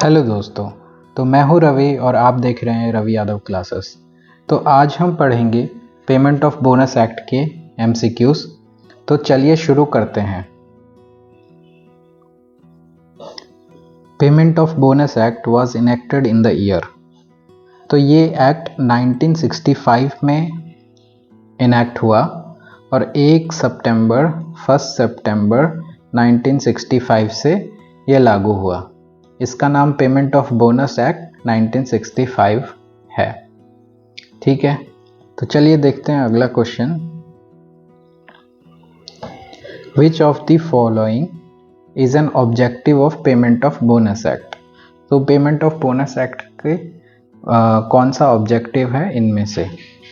Hello दोस्तों। तो मैं हूं रवि और आप देख रहे हैं रवि यादव क्लासेस। तो आज हम पढ़ेंगे पेमेंट ऑफ बोनस एक्ट के एमसीक्यूज। तो चलिए शुरू करते हैं। Payment of bonus act was enacted in the year. तो ये एक्ट 1965 में इनेक्ट हुआ और 1 सितंबर 1965 से ये लागू हुआ। इसका नाम पेमेंट ऑफ बोनस एक्ट 1965 है। ठीक है, तो चलिए देखते हैं अगला question. Which of the following is an objective of payment of bonus act. तो पेमेंट ऑफ बोनस एक्ट के कौन सा ऑब्जेक्टिव है इनमें से?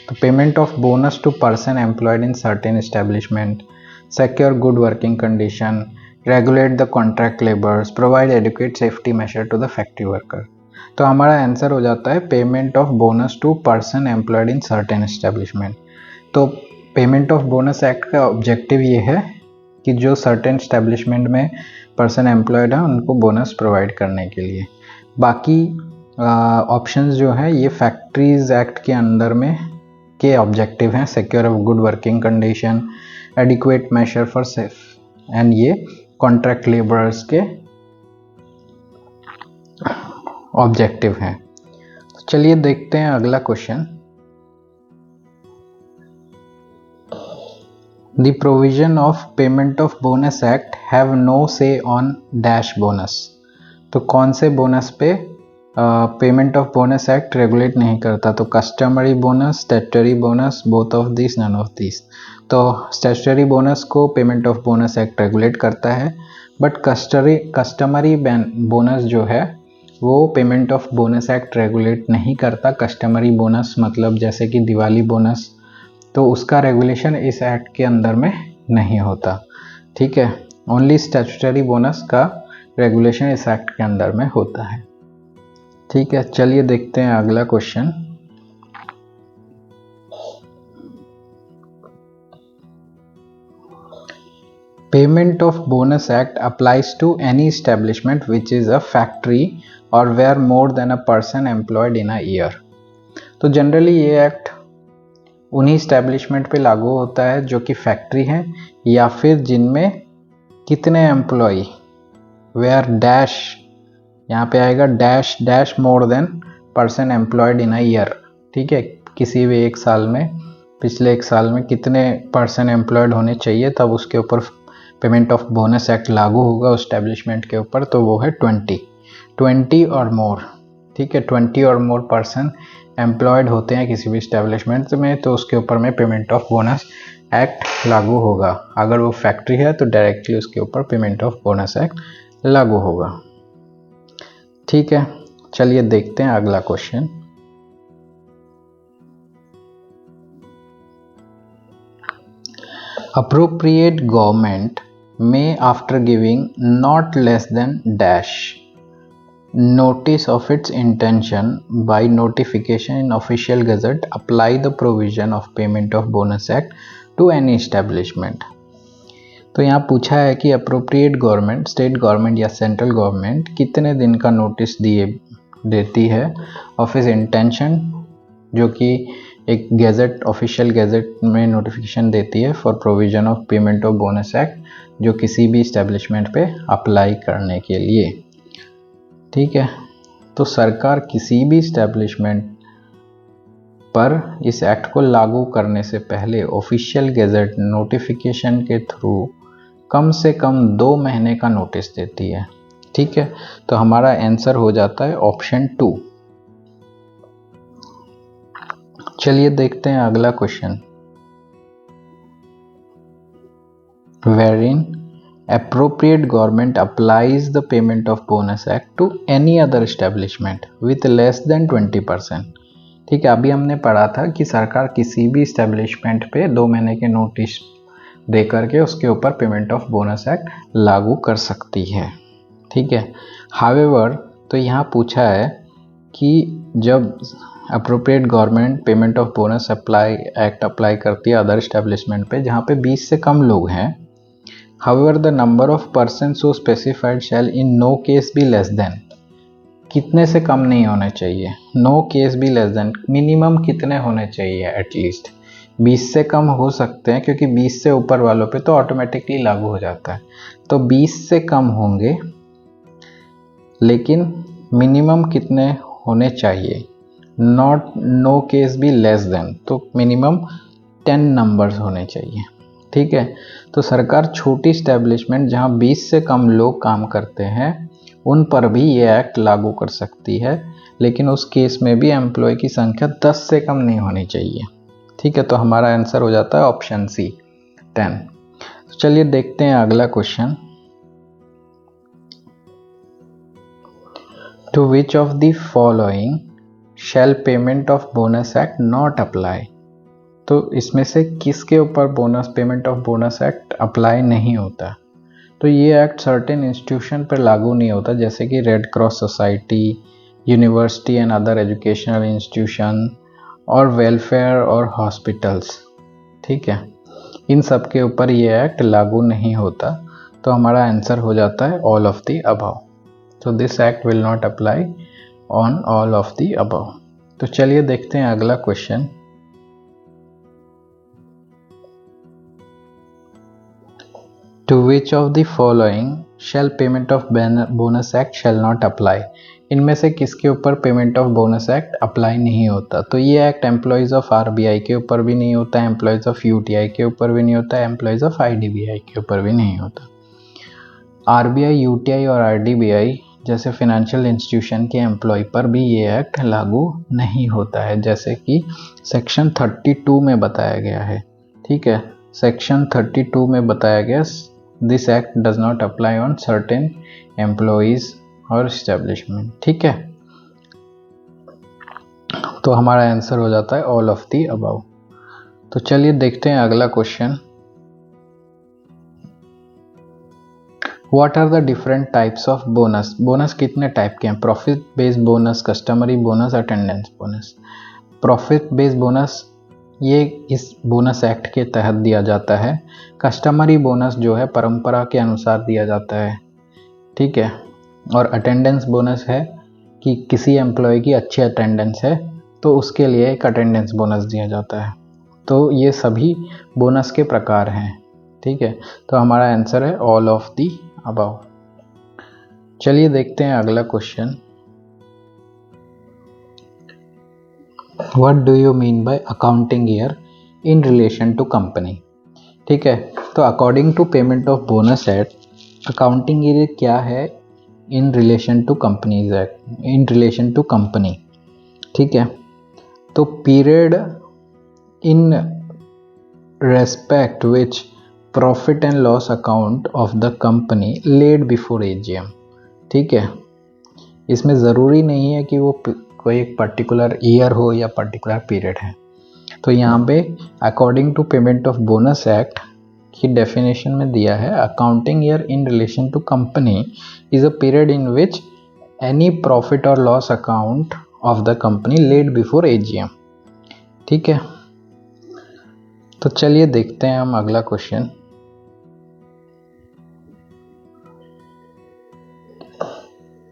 तो payment of bonus to person employed in certain establishment, secure good working condition, regulate the contract laborers, provide adequate safety measure to the factory worker। तो हमारा आंसर हो जाता है payment of bonus to person employed in certain establishment. तो payment of bonus act का objective ये है कि जो सर्टेन एस्टेब्लिशमेंट में पर्सन एम्प्लॉयड है उनको बोनस प्रोवाइड करने के लिए। बाकी ऑप्शंस जो है ये फैक्ट्रीज एक्ट के अंदर में के ऑब्जेक्टिव हैं, secure of good working condition, adequate measure for safe and ये कॉन्ट्रैक्ट लेबरर्स के ऑब्जेक्टिव हैं। तो चलिए देखते हैं अगला question. The provision of payment of bonus act have no say on dash bonus. तो कौन से बोनस पे payment of bonus act regulate नहीं करता? तो customary bonus, statutory bonus, both of this, none of this. तो स्टैट्यूटरी बोनस को payment of bonus act regulate करता है, बट कस्टमरी बोनस जो है वो payment of bonus act regulate नहीं करता। कस्टमरी बोनस मतलब जैसे कि दिवाली बोनस, तो उसका रेगुलेशन इस एक्ट के अंदर में नहीं होता। ठीक है, ओनली स्टैट्यूटरी बोनस का रेगुलेशन इस एक्ट के अंदर में होता है। ठीक है, चलिए देखते हैं अगला question. Payment of bonus act applies to any establishment which is a factory or where more than a person employed in a year. तो जनरली ये एक्ट उन्हीं एस्टेब्लिशमेंट पे लागू होता है जो कि फैक्ट्री है या फिर जिनमें कितने एम्प्लॉय, वेयर डैश, यहाँ पे आएगा dash dash more than person employed in a year. ठीक है, किसी भी एक साल में, पिछले एक साल में कितने पर्सन एम्प्लॉयड होने चाहिए, तब उसके ऊपर पेमेंट ऑफ बोनस एक्ट लागू होगा उस एस्टेब्लिशमेंट के ऊपर। तो वो है 20 और मोर। ठीक है, 20 और मोर पर्सन एम्प्लॉयड होते हैं किसी भी एस्टेब्लिशमेंट में, तो उसके ऊपर में पेमेंट ऑफ बोनस एक्ट लागू होगा। अगर वो फैक्ट्री है तो डायरेक्टली उसके ऊपर पेमेंट ऑफ बोनस एक्ट लागू होगा। ठीक है, चलिए देखते हैं अगला question. Appropriate government may after giving not less than dash notice of its intention by notification in official gazette apply the provision of payment of bonus act to any establishment। तो यहाँ पूछा है कि अप्रोप्रिएट गवर्नमेंट, स्टेट गवर्नमेंट या central government कितने दिन का notice देती है ऑफ इज इंटेंशन, जो कि एक गैजेट, ऑफिशियल गैजेट में नोटिफिकेशन देती है for provision of payment of bonus act, जो किसी भी इस्टेब्लिशमेंट पे अप्लाई करने के लिए। ठीक है, तो सरकार किसी भी इस्टेब्लिशमेंट पर इस एक्ट को लागू करने से पहले ऑफिशियल गैजेट नोटिफिकेशन के थ्रू कम से कम 2 महीने का नोटिस देती है। ठीक है, तो हमारा आंसर हो जाता है ऑप्शन 2। चलिए देखते हैं अगला question. Wherein appropriate government applies the payment of bonus act to any other establishment with less than 20%। ठीक है, अभी हमने पढ़ा था कि सरकार किसी भी इस्टेब्लिशमेंट पे 2 महीने के नोटिस दे करके उसके ऊपर पेमेंट ऑफ बोनस एक्ट लागू कर सकती है। ठीक है, हावेवर तो यहाँ पूछा है कि जब appropriate government payment of bonus act apply करती है अदर इस्टेब्लिशमेंट पे जहाँ पे 20 से कम लोग हैं, however the number of persons so specified shall in no case be less than। कितने से कम नहीं होने चाहिए, no case be less than, minimum कितने होने चाहिए, एटलीस्ट 20 से कम हो सकते हैं क्योंकि 20 से ऊपर वालों पे तो ऑटोमेटिकली लागू हो जाता है, तो 20 से कम होंगे, लेकिन मिनिमम कितने होने चाहिए, not know case be less then, तो मिनिमम 10 नंबर्स होने चाहिए। ठीक है, तो सरकार छोटी स्टैब्लिशमेंट जहां 20 से कम लोग काम करते हैं उन पर भी ये एक्ट लागू कर सकती है, लेकिन उस केस में भी एम्प्लॉय की संख्या 10 से कम नहीं होनी चाहिए। ठीक है, तो हमारा आंसर हो जाता है ऑप्शन सी 10। तो चलिए देखते हैं अगला question. To which of the following shall payment of bonus act not apply, तो इसमें से किसके ऊपर bonus payment of bonus act apply नहीं होता, तो ये एक्ट सर्टेन इंस्टीट्यूशन पर लागू नहीं होता, जैसे कि red cross society, university and other educational institution और वेलफेयर और हॉस्पिटल्स। ठीक है, इन सब के ऊपर ये एक्ट लागू नहीं होता, तो हमारा आंसर हो जाता है ऑल ऑफ द अबव। तो this act will not apply on all of the above. तो चलिए देखते हैं अगला question. To which of the following shall payment of bonus act shall not apply, इनमें से किसके ऊपर payment of bonus act apply नहीं होता, तो ये एक्ट एम्प्लॉयज़ ऑफ आरबीआई के ऊपर भी नहीं होता, एम्प्लॉयज़ ऑफ यूटीआई के ऊपर भी नहीं होता, एम्प्लॉयज़ ऑफ आईडीबीआई के ऊपर भी नहीं होता। आरबीआई, यूटीआई और आईडीबीआई जैसे फिनेंशियल इंस्टीट्यूशन के एम्प्लॉय पर भी ये एक्ट लागू नहीं होता है, जैसे कि सेक्शन 32 में बताया गया है। ठीक है, सेक्शन 32 में बताया गया this act does not apply on certain employees और एस्टेब्लिशमेंट। ठीक है, तो हमारा आंसर हो जाता है ऑल ऑफ दी अबव। तो चलिए देखते हैं अगला question. What are the different types of bonus, bonus कितने टाइप के हैं, profit based bonus, customary bonus, attendance bonus. Profit based bonus ये इस बोनस एक्ट के तहत दिया जाता है। कस्टमरी बोनस जो है परंपरा के अनुसार दिया जाता है। ठीक है, और अटेंडेंस बोनस है कि किसी एम्प्लॉय की अच्छी अटेंडेंस है तो उसके लिए एक अटेंडेंस बोनस दिया जाता है। तो ये सभी बोनस के प्रकार हैं। ठीक है, तो हमारा आंसर है ऑल ऑफ दी अबव। चलिए देखते हैं अगला question. What do you mean by accounting year in relation to company? ठीक है, तो according to payment of bonus act, accounting year क्या है in relation to companies act, in relation to company. ठीक है, तो period in respect which profit and loss account of the company laid before AGM. ठीक है, इसमें ज़रूरी नहीं है कि वो कोई एक पर्टिकुलर ईयर हो या पर्टिकुलर पीरियड है। तो यहाँ पे according to payment of bonus act की डेफिनेशन में दिया है, accounting year in relation to company is a period in which any profit और loss account of the company laid before AGM. ठीक है, तो चलिए देखते हैं हम अगला question.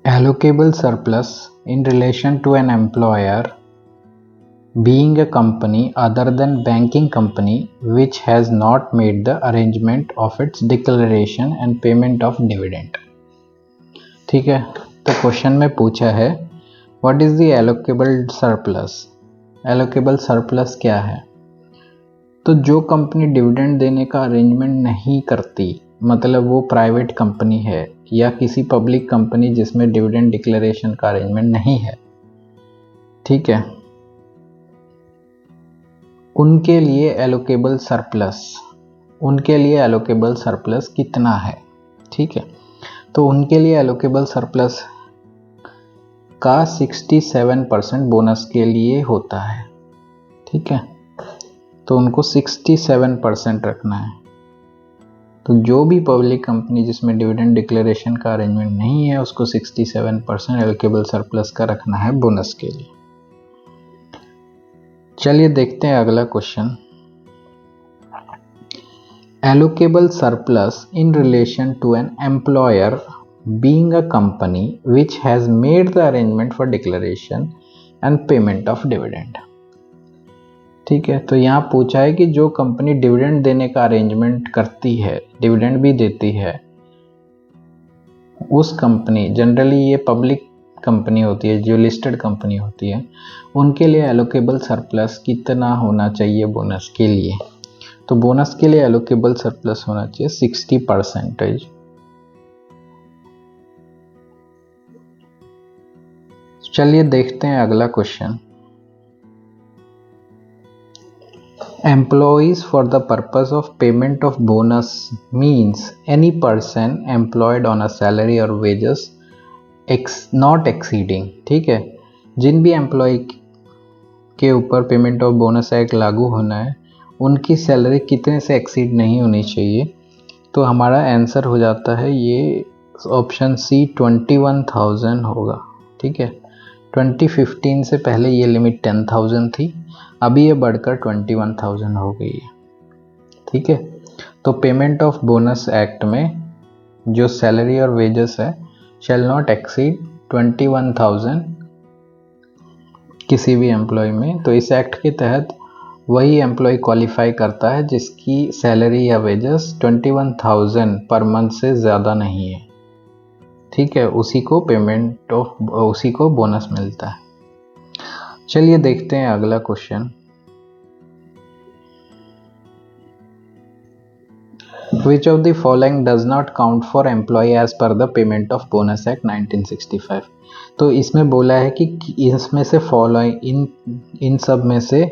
Allocable surplus in relation to an employer being a company other than banking company which has not made the arrangement of its declaration and payment of dividend। ठीक है, तो क्वेश्चन में पूछा है what is the allocable surplus. Allocable surplus क्या है, तो जो कंपनी डिविडेंड देने का अरेंजमेंट नहीं करती, मतलब वो प्राइवेट कंपनी है या किसी पब्लिक कंपनी जिसमें डिविडेंड डिक्लेरेशन का अरेंजमेंट नहीं है। ठीक है, उनके लिए एलोकेबल सरप्लस, उनके लिए एलोकेबल सरप्लस कितना है। ठीक है, तो उनके लिए एलोकेबल सरप्लस का 67% बोनस के लिए होता है। ठीक है, तो उनको 67% रखना है। तो जो भी पब्लिक कंपनी जिसमें डिविडेंड डिक्लेरेशन का अरेंजमेंट नहीं है उसको 67% एलोकेबल सरप्लस का रखना है बोनस के लिए। चलिए देखते हैं अगला question. Allocable surplus in relation to an employer being a company which has made the arrangement for declaration and payment of dividend। ठीक है, तो यहाँ पूछा है कि जो कंपनी डिविडेंड देने का अरेंजमेंट करती है, डिविडेंड भी देती है, उस कंपनी, जनरली ये पब्लिक कंपनी होती है, जो लिस्टेड कंपनी होती है, उनके लिए एलोकेबल सरप्लस कितना होना चाहिए बोनस के लिए। तो बोनस के लिए एलोकेबल सरप्लस होना चाहिए 60%। चलिए देखते हैं अगला question. Employees for the purpose of payment of bonus means any person employed on a salary or wages not exceeding। ठीक है, जिन भी एम्प्लॉय के ऊपर पेमेंट ऑफ बोनस एक्ट लागू होना है, उनकी सैलरी कितने से एक्सीड नहीं होनी चाहिए। तो हमारा आंसर हो जाता है ये ऑप्शन सी 21,000 होगा। ठीक है, 2015 से पहले ये लिमिट 10,000 थी, अभी ये बढ़कर 21,000 हो गई है। ठीक है, तो पेमेंट ऑफ बोनस एक्ट में जो सैलरी और वेजेस है शैल नॉट एक्सीड 21,000 किसी भी एम्प्लॉय में। तो इस एक्ट के तहत वही एम्प्लॉय क्वालिफाई करता है जिसकी सैलरी या वेजेस 21,000 पर मंथ से ज़्यादा नहीं है। ठीक है, उसी को बोनस मिलता है। चलिए देखते हैं अगला question. Which of the following does not count for employee as per the payment of bonus act 1965। तो इसमें बोला है कि इसमें से फॉलोइंग इन सब में से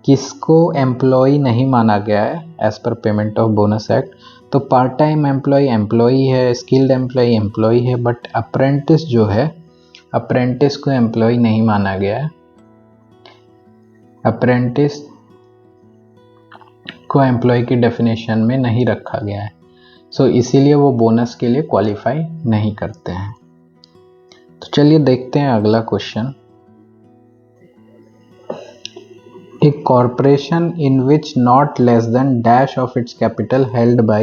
किसको एम्प्लॉय नहीं माना गया है as per payment of bonus act. तो पार्ट टाइम एम्प्लॉय है, स्किल्ड एम्प्लॉय है, बट अप्रेंटिस जो है, अप्रेंटिस को एम्प्लॉय नहीं माना गया है। अप्रेंटिस को एम्प्लॉय की डेफिनेशन में नहीं रखा गया है, सो इसीलिए वो बोनस के लिए क्वालिफाई नहीं करते हैं। तो चलिए देखते हैं अगला question. A corporation in which not less than dash of its capital held by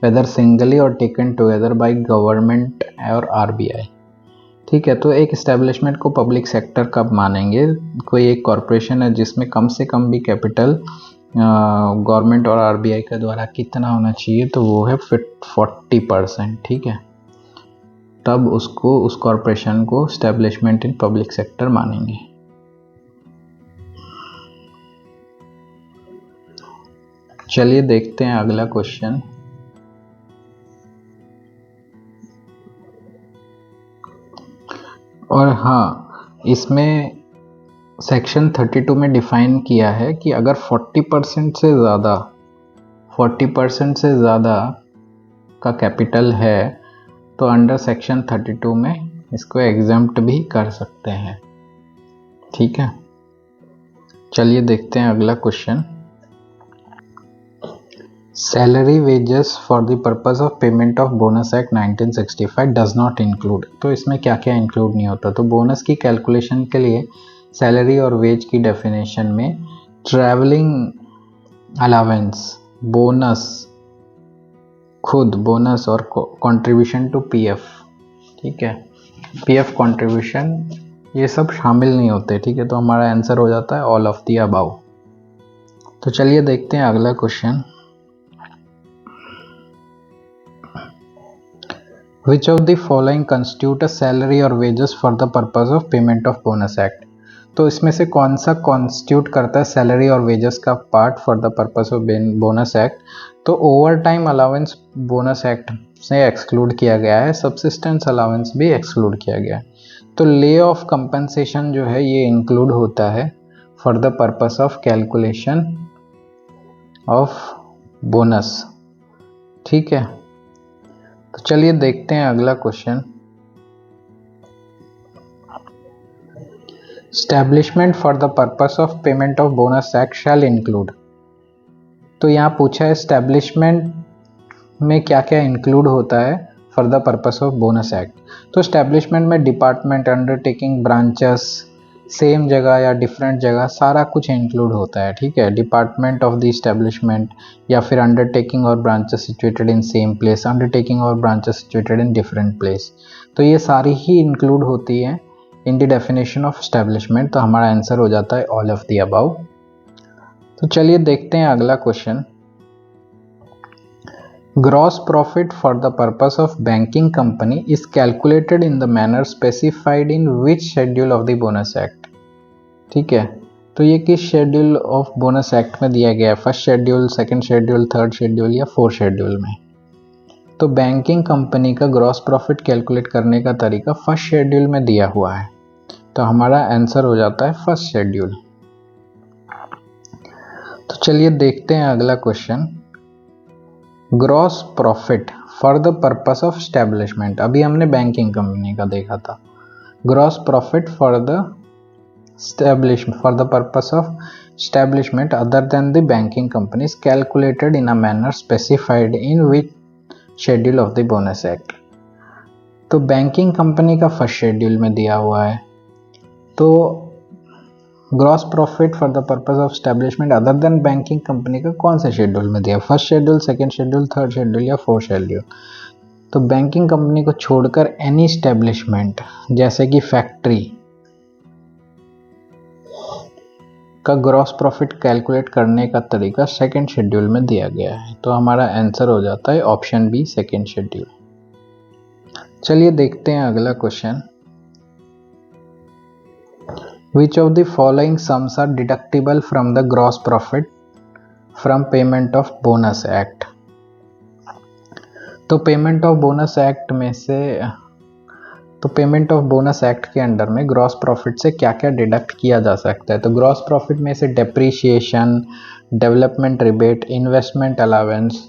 whether singly or taken together by government और RBI। ठीक है, तो एक इस्टेब्लिशमेंट को पब्लिक सेक्टर कब मानेंगे। कोई एक कॉरपोरेशन है जिसमें कम से कम भी कैपिटल गवर्नमेंट और RBI के द्वारा कितना होना चाहिए, तो वो है 40%। ठीक है, तब उसको, उस कॉरपोरेशन को इस्टेब्लिशमेंट इन पब्लिक सेक्टर मानेंगे। चलिए देखते हैं अगला क्वेश्चन। और हाँ, इसमें सेक्शन 32 में डिफाइन किया है कि अगर 40% से ज़्यादा का कैपिटल है तो अंडर सेक्शन 32 में इसको एग्जम्प्ट भी कर सकते हैं। ठीक है, चलिए देखते हैं अगला question. Salary wages for the purpose of payment of bonus act 1965 does not include. तो इसमें क्या क्या इंक्लूड नहीं होता। तो बोनस की कैलकुलेशन के लिए सैलरी और वेज की डेफिनेशन में ट्रैवलिंग अलावेंस, बोनस, खुद बोनस और कंट्रीब्यूशन टू PF, ठीक है, PF कंट्रीब्यूशन, ये सब शामिल नहीं होते। ठीक है, तो हमारा आंसर हो जाता है ऑल ऑफ द अबाउ। तो चलिए देखते हैं अगला question. Which of the following constitute a salary or wages for the purpose of payment of bonus act। तो इसमें से कौन सा कॉन्स्टिट्यूट करता है सैलरी और वेजेस का part for the purpose of bonus act. तो overtime allowance bonus act से एक्सक्लूड किया गया है, सब्सिस्टेंस अलाउंस भी एक्सक्लूड किया गया है। तो ले ऑफ कंपनसेशन जो है ये इंक्लूड होता है for the purpose of calculation of bonus. ठीक है, तो चलिए देखते हैं अगला question. Establishment for the purpose of payment of bonus act shall include. तो यहाँ पूछा है एस्टैब्लिशमेंट में क्या क्या इंक्लूड होता है for the purpose of bonus act. तो एस्टैब्लिशमेंट में डिपार्टमेंट, अंडरटेकिंग, ब्रांचेस, सेम जगह या डिफरेंट जगह सारा कुछ इंक्लूड होता है, ठीक है। डिपार्टमेंट ऑफ द इस्टेब्लिशमेंट या फिर अंडरटेकिंग और branches situated in same place, undertaking और branches situated in different place, तो ये सारी ही इंक्लूड होती है in the definition of establishment. तो हमारा आंसर हो जाता है ऑल ऑफ द अबव। तो चलिए देखते हैं अगला question. Gross profit for the purpose of banking company is calculated in the manner specified in which schedule of the bonus act। ठीक है, तो ये किस शेड्यूल ऑफ बोनस एक्ट में दिया गया है, first schedule, second schedule, third schedule या फोर्थ शेड्यूल में। तो बैंकिंग कंपनी का ग्रॉस प्रॉफिट कैलकुलेट करने का तरीका फर्स्ट शेड्यूल में दिया हुआ है, तो हमारा आंसर हो जाता है फर्स्ट शेड्यूल। तो चलिए देखते हैं अगला question. Gross profit for the purpose of establishment, अभी हमने बैंकिंग कंपनी का देखा था। Gross profit for the purpose of establishment other than the banking company is calculated in a manner specified in which schedule of the bonus act. तो banking company का first schedule में दिया हुआ है, तो gross profit for the purpose of establishment other than banking company का कौन से शेड्यूल में दिया, first schedule, second schedule, third schedule या फोर्थ शेड्यूल। तो बैंकिंग कंपनी को छोड़कर एनी एस्टेब्लिशमेंट जैसे कि फैक्ट्री का ग्रॉस प्रॉफिट कैलकुलेट करने का तरीका सेकंड शेड्यूल में दिया गया है, तो हमारा आंसर हो जाता है ऑप्शन बी, सेकंड शेड्यूल। चलिए देखते हैं अगला question. Which of the following sums are deductible from the gross profit from payment of bonus act? तो पेमेंट ऑफ बोनस एक्ट में से, तो पेमेंट ऑफ बोनस एक्ट के अंडर में ग्रॉस प्रॉफिट से क्या क्या डिडक्ट किया जा सकता है। तो ग्रॉस प्रॉफिट में से depreciation, development rebate, investment allowance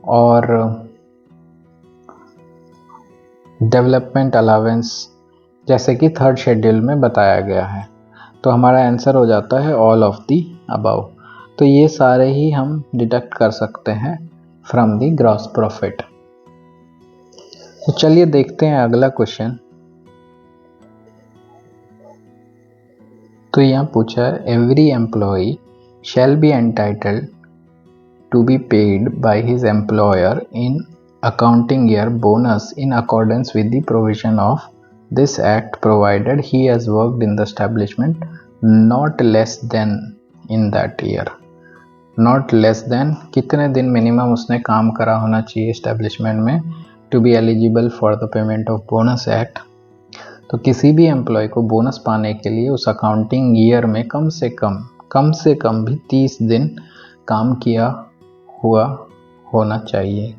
और डेवलपमेंट अलाउंस जैसे कि थर्ड शेड्यूल में बताया गया है, तो हमारा आंसर हो जाता है ऑल ऑफ दी अबव। तो ये सारे ही हम डिडक्ट कर सकते हैं फ्रॉम दी ग्रॉस प्रॉफिट। तो चलिए देखते हैं अगला क्वेश्चन। तो यहाँ पूछा है every employee shall be entitled to be paid by his employer in accounting year bonus in accordance with the provision of this act provided he has worked in the establishment not less than in that year। not less than कितने दिन minimum उसने काम करा होना चाहिए establishment में to be eligible for the payment of bonus act। तो किसी भी एम्प्लॉय को बोनस पाने के लिए उस अकाउंटिंग ईयर में कम से कम भी 30 दिन काम किया हुआ होना चाहिए।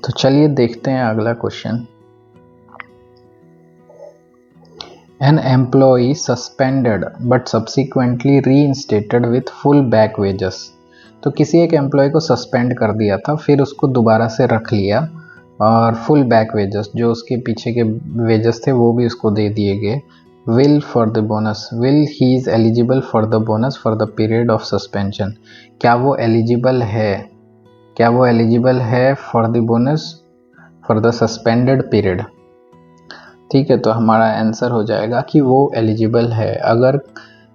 तो चलिए देखते हैं अगला question. An employee suspended but subsequently reinstated with full back wages। तो किसी एक एम्प्लॉय को सस्पेंड कर दिया था, फिर उसको दोबारा से रख लिया और फुल बैक वेजेस, जो उसके पीछे के वेजेस थे वो भी उसको दे दिए गए। Will for the bonus, will he is eligible for the bonus for the period of suspension. क्या वो एलिजिबल है for the bonus for the suspended period. ठीक है, तो हमारा आंसर हो जाएगा कि वो एलिजिबल है। अगर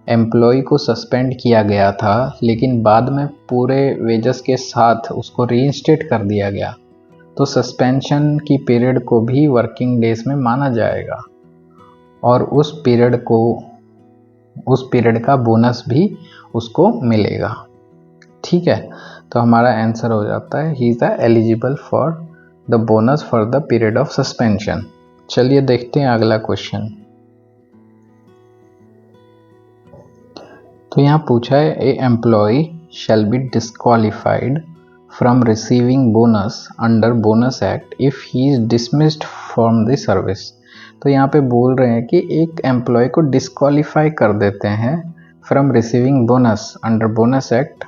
एम्प्लॉय को सस्पेंड किया गया था लेकिन बाद में पूरे वेजेस के साथ उसको रीइंस्टेट कर दिया गया, तो सस्पेंशन की पीरियड को भी वर्किंग डेज में माना जाएगा और उस पीरियड का बोनस भी उसको मिलेगा। ठीक है, तो हमारा आंसर हो जाता है he is eligible for the bonus for the period of suspension. चलिए देखते हैं अगला क्वेश्चन। तो यहाँ पूछा है a employ shall be disqualified from receiving bonus under bonus act if he is dismissed from the service. तो यहाँ पे बोल रहे हैं कि एक एम्प्लॉय को डिस्क्वालीफाई कर देते हैं from receiving bonus under bonus act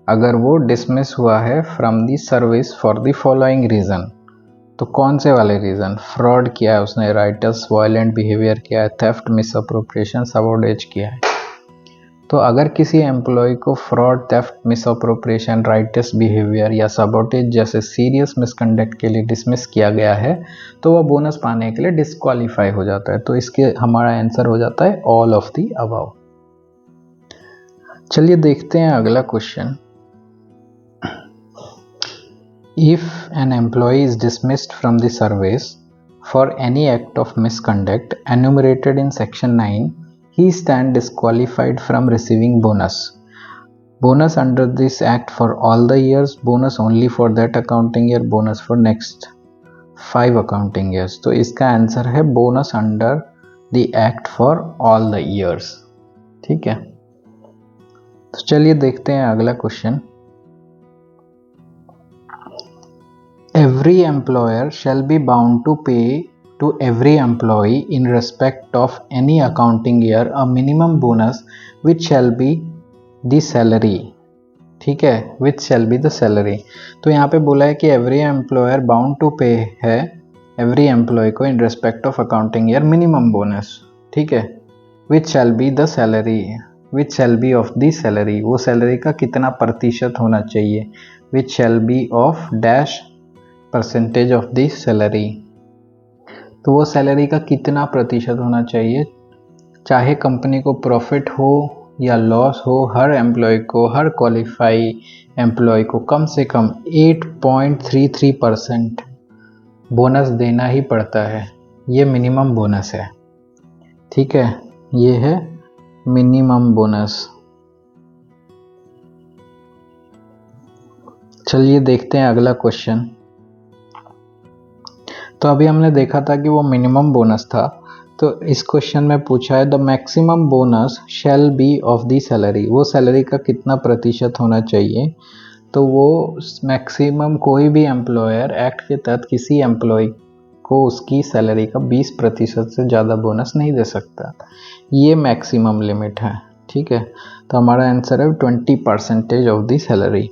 अगर वो डिसमिस हुआ है from the service for the following reason. तो कौन से वाले रीज़न, फ्रॉड किया है उसने, राइटर्स वायलेंट बिहेवियर किया है, थेफ्ट, मिसअप्रोप्रिएशन, सबोर्डेज किया है। तो अगर किसी एम्प्लॉय को fraud, theft, misappropriation, rights behaviour या सबोटेज जैसे सीरियस मिसकंडक्ट के लिए डिसमिस किया गया है तो वह बोनस पाने के लिए डिस्क्वालीफाई हो जाता है। तो इसके हमारा आंसर हो जाता है ऑल ऑफ द अबव। चलिए देखते हैं अगला question. If an employee is dismissed from the service for any act of misconduct enumerated in section 9, he stands disqualified from receiving bonus. Bonus under this act for all the years, bonus only for that accounting year, bonus for next 5 accounting years. तो इसका answer है bonus under the act for all the years. ठीक है, तो चलिए देखते हैं अगला question. Every employer shall be bound to pay to every employee in respect of any accounting year a minimum bonus which shall be the salary। ठीक है, which shall be the salary। तो यहाँ पे बोला है कि every employer bound to pay है every employee को in respect of accounting year minimum bonus। ठीक है, which shall be the salary, which shall be of the salary, वो सैलरी का कितना प्रतिशत होना चाहिए, which shall be of dash percentage of the salary. तो वो सैलरी का कितना प्रतिशत होना चाहिए, चाहे कंपनी को प्रॉफिट हो या लॉस हो, हर एम्प्लॉय को, हर क्वालिफाई एम्प्लॉय को कम से कम 8.33% बोनस देना ही पड़ता है। ये मिनिमम बोनस है। ठीक है, ये है मिनिमम बोनस। चलिए देखते हैं अगला क्वेश्चन। तो अभी हमने देखा था कि वो मिनिमम बोनस था, तो इस क्वेश्चन में पूछा है the maximum bonus shall be of the salary, वो सैलरी का कितना प्रतिशत होना चाहिए। तो वो मैक्सिमम कोई भी एम्प्लॉयर एक्ट के तहत किसी एम्प्लॉय को उसकी सैलरी का 20% से ज़्यादा बोनस नहीं दे सकता, ये मैक्सिमम लिमिट है। ठीक है, तो हमारा आंसर है 20% ऑफ द सैलरी।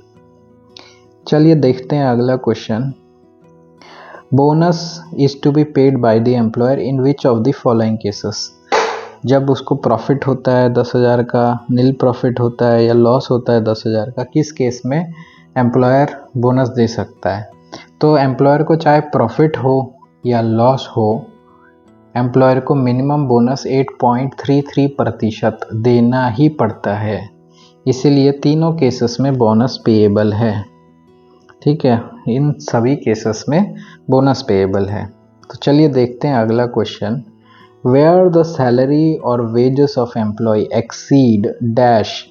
चलिए देखते हैं अगला question. Bonus is to be paid by the employer in which of the following cases. जब उसको प्रॉफिट होता है 10,000 का, नील प्रॉफिट होता है या लॉस होता है 10,000 का, किस केस में एम्प्लॉयर बोनस दे सकता है। तो एम्प्लॉयर को चाहे प्रॉफिट हो या लॉस हो, एम्प्लॉयर को मिनिमम बोनस 8.33% देना ही पड़ता है। इसीलिए तीनों केसेस में बोनस पेएबल है। ठीक है, इन सभी केसेस में बोनस पेएबल है। तो चलिए देखते हैं अगला क्वेश्चन। वेयर द सैलरी और wages of employee exceed dash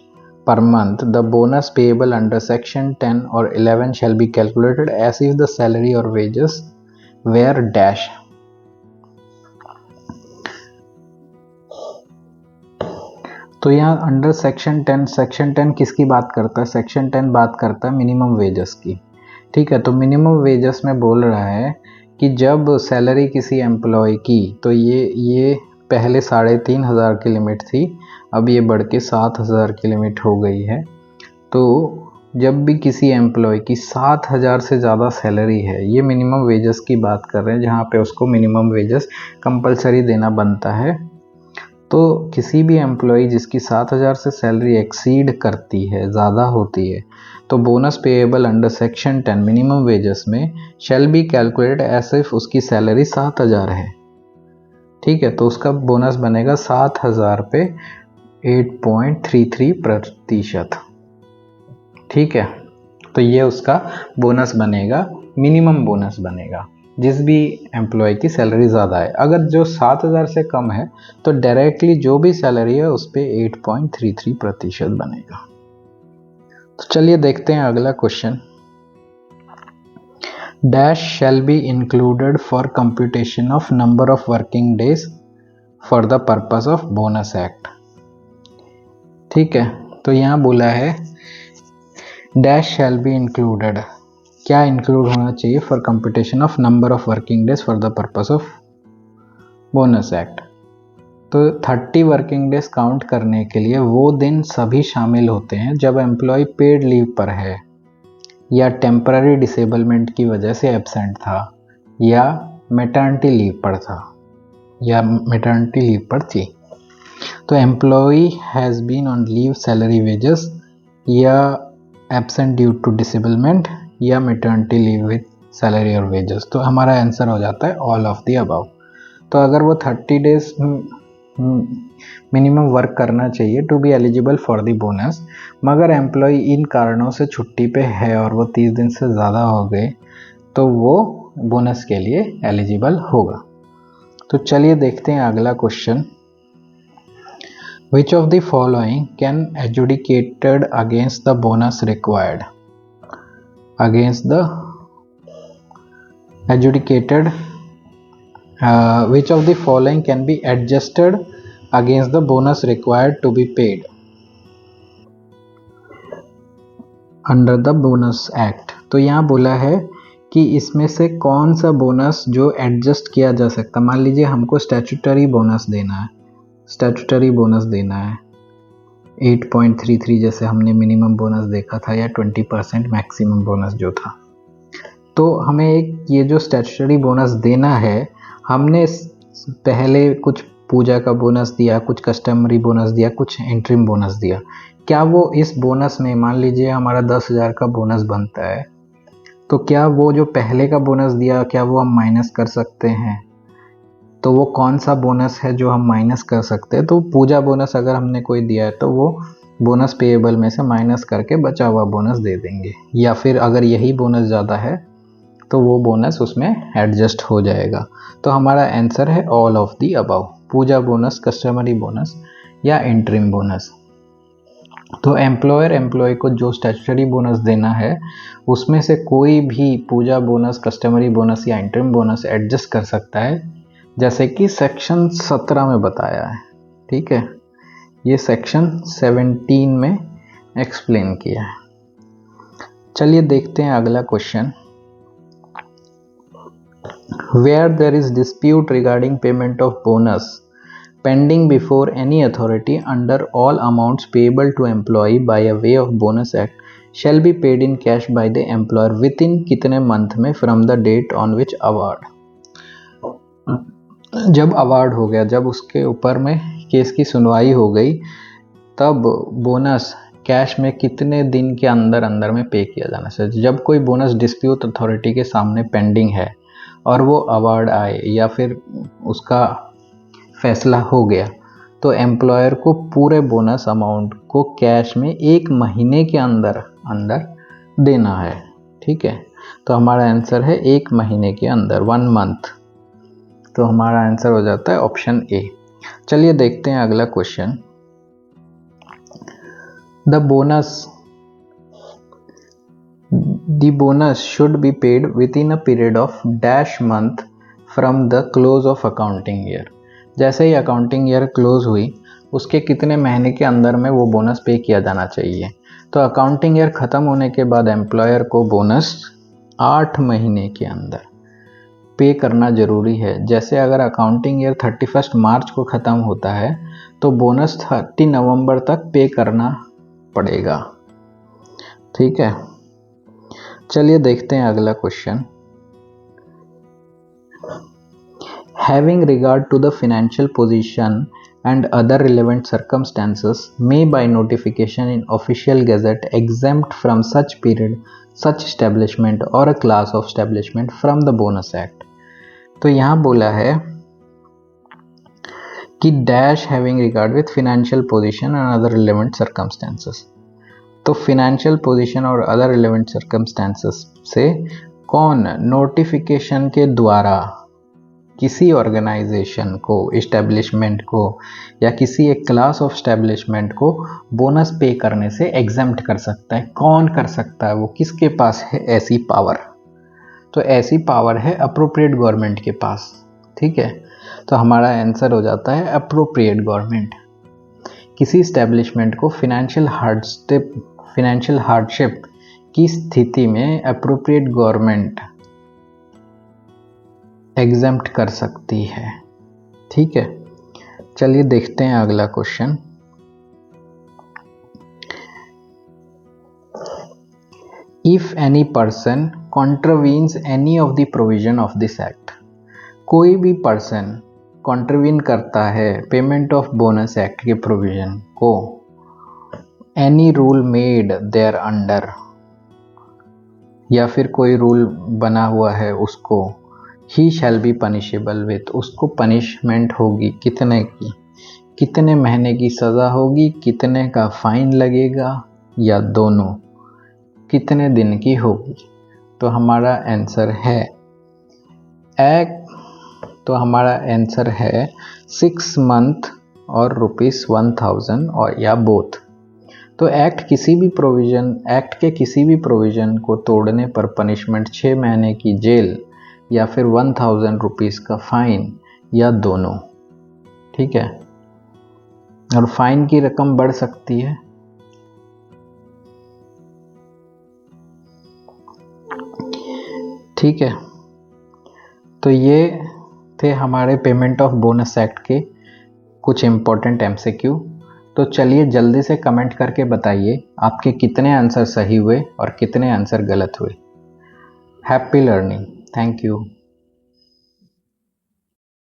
per month, the bonus payable under section 10 or 11 shall be calculated as if the salary or wages were dash। तो यहाँ अंडर सेक्शन 10 किसकी बात करता है, सेक्शन 10 बात करता है मिनिमम वेजेस की। ठीक है, तो मिनिमम वेजेस में बोल रहा है कि जब सैलरी किसी एम्प्लॉय की, तो ये पहले 3,500 की लिमिट थी, अब ये बढ़ के 7,000 की लिमिट हो गई है। तो जब भी किसी एम्प्लॉय की 7,000 से ज़्यादा सैलरी है, ये मिनिमम वेजेस की बात कर रहे हैं, जहाँ पे उसको मिनिमम वेजेस कंपलसरी देना बनता है। तो किसी भी एम्प्लॉय जिसकी 7,000 से सैलरी एक्सीड करती है, ज़्यादा होती है, तो bonus payable under section 10 minimum wages में shall be calculate as if उसकी सैलरी 7,000 है। ठीक है, तो उसका बोनस बनेगा 7,000 पे 8.33%। ठीक है, तो ये उसका बोनस बनेगा, मिनिमम बोनस बनेगा जिस भी एम्प्लॉय की सैलरी ज़्यादा है। अगर जो 7,000 से कम है तो डायरेक्टली जो भी सैलरी है उस पर 8.33% बनेगा। तो चलिए देखते हैं अगला question. Dash shall be included for computation of number of working days for the purpose of bonus act. ठीक है, तो यहाँ बोला है डैश शैल बी इंक्लूडेड, क्या इंक्लूड होना चाहिए, for computation of number of working days for the purpose of bonus act. तो 30 वर्किंग डेज काउंट करने के लिए वो दिन सभी शामिल होते हैं जब एम्प्लॉय पेड लीव पर है, या टेम्पररी डिसेबलमेंट की वजह से एब्सेंट था, या मैटरनिटी लीव पर था, या मैटरनिटी लीव पर थी। तो employee has been on leave, salary, wages, या एब्सेंट ड्यू टू डिसेबलमेंट, या मैटरनिटी लीव विद सैलरी और वेजेस। तो हमारा आंसर हो जाता है ऑल ऑफ द अबव। तो अगर वो 30 डेज मिनिमम वर्क करना चाहिए to be eligible for the bonus, मगर एम्प्लॉय इन कारणों से छुट्टी पे है और वो 30 दिन से ज़्यादा हो गए, तो वो बोनस के लिए एलिजिबल होगा। तो चलिए देखते हैं अगला question. Which of the following can adjudicated against the bonus required? Against the adjudicated, which of the following can be adjusted against the bonus required to be paid under the bonus act? तो यहाँ बोला है कि इसमें से कौन सा bonus जो एडजस्ट किया जा सकता। मान लीजिए हमको स्टैट्यूटरी बोनस देना है, स्टैट्यूटरी बोनस देना है 8.33 जैसे हमने मिनिमम बोनस देखा था, या 20% मैक्सिमम बोनस जो था। तो हमें एक ये जो स्टैट्यूटरी बोनस देना है, हमने पहले कुछ पूजा का बोनस दिया, कुछ कस्टमरी बोनस दिया, कुछ इंटरिम बोनस दिया। क्या वो इस बोनस में, मान लीजिए हमारा 10,000 का बोनस बनता है, तो क्या वो जो पहले का बोनस दिया, क्या वो हम माइनस कर सकते हैं? तो वो कौन सा बोनस है जो हम माइनस कर सकते हैं? तो पूजा बोनस अगर हमने कोई दिया है तो वो बोनस पेएबल में से माइनस करके बचा हुआ बोनस दे देंगे, या फिर अगर यही बोनस ज़्यादा है तो वो बोनस उसमें एडजस्ट हो जाएगा। तो हमारा आंसर है all of the above, Puja bonus, customary bonus या इंटरिम बोनस। तो एम्प्लॉयर एम्प्लॉय को जो स्टैट्यूटरी बोनस देना है उसमें से कोई भी पूजा बोनस, कस्टमरी बोनस या इंटरिम बोनस एडजस्ट कर सकता है, जैसे कि सेक्शन 17 में बताया है। ठीक है, ये सेक्शन 17 में एक्सप्लेन किया है। चलिए देखते हैं अगला question. Where there is dispute regarding payment of bonus pending before any authority, under all amounts payable to employee by a way of bonus act shall be paid in cash by the employer within कितने month में from the date on which award। जब award हो गया, जब उसके ऊपर में case की सुनवाई हो गई, तब बोनस कैश में कितने दिन के अंदर अंदर में पे किया जाना चाहिए। जब कोई बोनस डिस्प्यूट अथॉरिटी के सामने पेंडिंग है और वो अवार्ड आए या फिर उसका फैसला हो गया, तो एम्प्लॉयर को पूरे बोनस अमाउंट को कैश में 1 महीने के अंदर अंदर देना है। ठीक है, तो हमारा आंसर है 1 महीने के अंदर, 1 मंथ। तो हमारा आंसर हो जाता है ऑप्शन ए। चलिए देखते हैं अगला question. The bonus should be paid with in a period of dash month from the close of accounting year. जैसे ही अकाउंटिंग ईयर क्लोज हुई, उसके कितने महीने के अंदर में वो बोनस पे किया जाना चाहिए। तो अकाउंटिंग ईयर ख़त्म होने के बाद एम्प्लॉयर को बोनस 8 महीने के अंदर पे करना ज़रूरी है। जैसे अगर अकाउंटिंग ईयर 31 मार्च को ख़त्म होता है तो बोनस 30 नवंबर तक पे करना पड़ेगा। ठीक है, चलिए देखते हैं अगला question. Having regard to the financial position and other relevant circumstances may by notification in official gazette exempt from such period such establishment or a class of establishment from the bonus act। तो यहाँ बोला है कि dash having regard with financial position and other relevant circumstances. तो financial position और other relevant circumstances से कौन notification के द्वारा किसी ऑर्गेनाइजेशन को, इस्टेब्लिशमेंट को या किसी एक क्लास ऑफ इस्टेब्लिशमेंट को बोनस पे करने से एग्जेम्प्ट कर सकता है। कौन कर सकता है, वो किसके पास है ऐसी पावर? तो ऐसी पावर है अप्रोप्रिएट गवर्नमेंट के पास। ठीक है, तो हमारा आंसर हो जाता है अप्रोप्रिएट गवर्नमेंट। किसी इस्टेब्लिशमेंट को फाइनेंशियल हार्डशिप की स्थिति में अप्रोप्रिएट गवर्नमेंट एग्जेम्प्ट कर सकती है। ठीक है, चलिए देखते हैं अगला question. If any person contravenes any of the provision of this act, कोई भी पर्सन कॉन्ट्रीब्यूट करता है पेमेंट ऑफ बोनस एक्ट के प्रोविजन को, any rule made thereunder, या फिर कोई रूल बना हुआ है उसको, he shall be punishable with, उसको पनिशमेंट होगी कितने की, कितने महीने की सज़ा होगी, कितने का फाइन लगेगा, या दोनों, कितने दिन की होगी। तो हमारा आंसर है तो हमारा आंसर है 6 मंथ और ₹1000 और या बोथ। तो एक्ट के किसी भी प्रोविज़न को तोड़ने पर पनिशमेंट 6 महीने की जेल या फिर 1000 रुपीज़ का फाइन या दोनों। ठीक है, और फाइन की रकम बढ़ सकती है। ठीक है, तो ये थे हमारे पेमेंट ऑफ बोनस एक्ट के कुछ इम्पोर्टेंट MCQ। तो चलिए जल्दी से कमेंट करके बताइए आपके कितने आंसर सही हुए और कितने आंसर गलत हुए। Happy learning, thank you.